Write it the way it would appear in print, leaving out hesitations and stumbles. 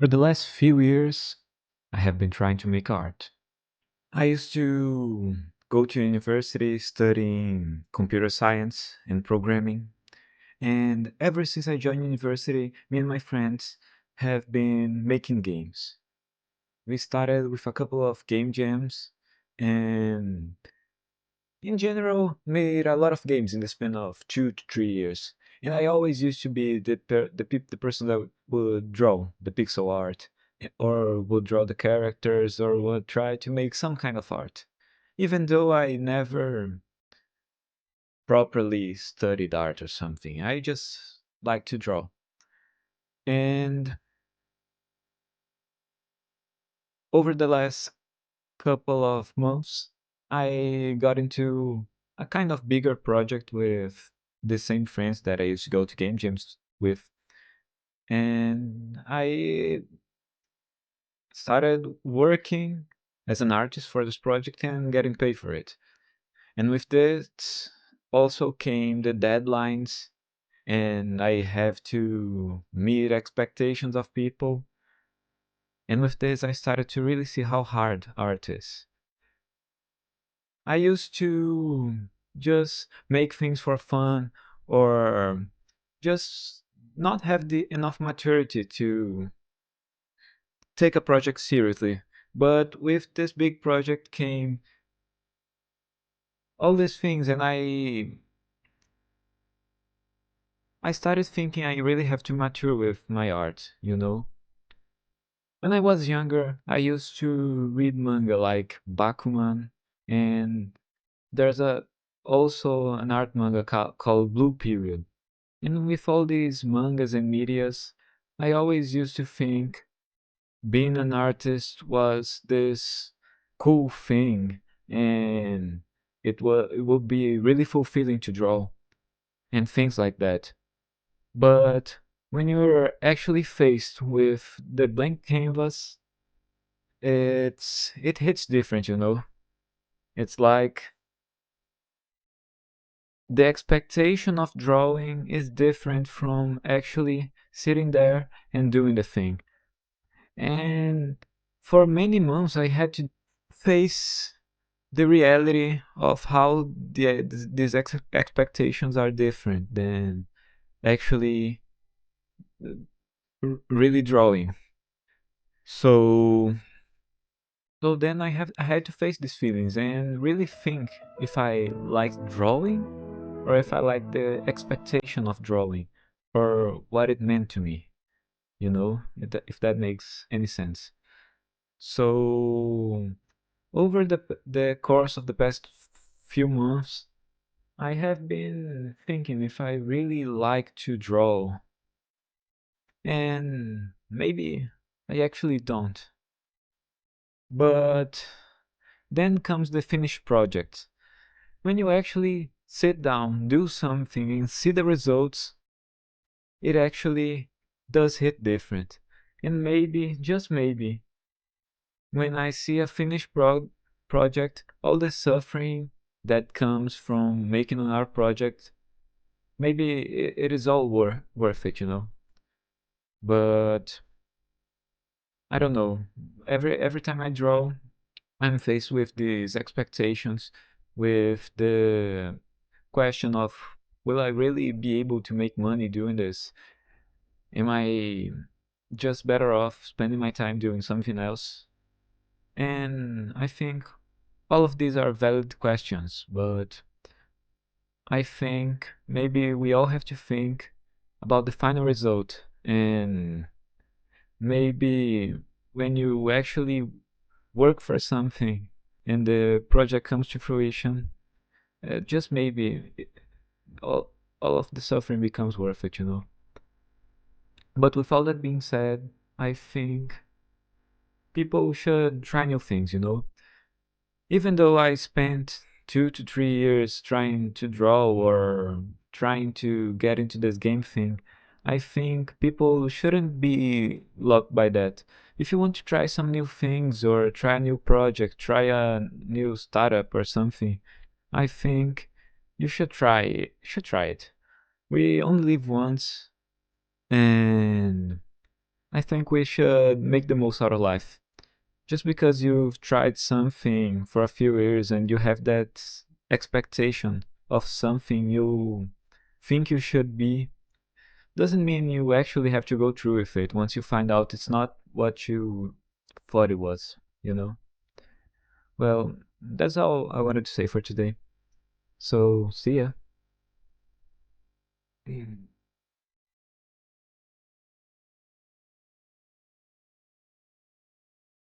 For the last few years, I have been trying to make art. I used to go to university studying computer science and programming, and ever since I joined university, me and my friends have been making games. We started with a couple of game jams and in general made a lot of games in the span of 2 to 3 years. And I always used to be the person that would draw the pixel art, or would draw the characters, or would try to make some kind of art, even though I never properly studied art or something. I just like to draw. And over the last couple of months, I got into a kind of bigger project with the same friends that I used to go to game jams with. And I started working as an artist for this project and getting paid for it. And with this also came the deadlines, and I have to meet expectations of people. And with this, I started to really see how hard art is. I used to just make things for fun, or just not have the enough maturity to take a project seriously. But with this big project came all these things, and I started thinking I really have to mature with my art. When I was younger, I used to read manga like Bakuman, and there's a also an art manga called Blue Period. And with all these mangas and medias, I always used to think being an artist was this cool thing, and it would be really fulfilling to draw and things like that. But when you're actually faced with the blank canvas, it hits different. It's like the expectation of drawing is different from actually sitting there and doing the thing. And for many months, I had to face the reality of how these expectations are different than actually really drawing. So, so then I had to face these feelings and really think if I like drawing or if I like the expectation of drawing or what it meant to me, if that makes any sense. So, over the course of the past few months, I have been thinking if I really like to draw, and maybe I actually don't. But then comes the finished project. When you actually sit down, do something, and see the results, it actually does hit different. And maybe, just maybe, when I see a finished project, all the suffering that comes from making an art project, maybe it is all worth it. But I don't know. Every time I draw, I'm faced with these expectations, with the question of, will I really be able to make money doing this? Am I just better off spending my time doing something else? And I think all of these are valid questions, but I think maybe we all have to think about the final result. And maybe when you actually work for something and the project comes to fruition, just maybe all of the suffering becomes worth it. But with all that being said, I think people should try new things. Even though I spent 2 to 3 years trying to draw or trying to get into this game thing, I think people shouldn't be locked by that. If you want to try some new things or try a new project, try a new startup or something, I think you should try it. We only live once, and I think we should make the most out of life. Just because you've tried something for a few years and you have that expectation of something you think you should be, doesn't mean you actually have to go through with it once you find out it's not what you thought it was, you know? Well, that's all I wanted to say for today. So, see ya.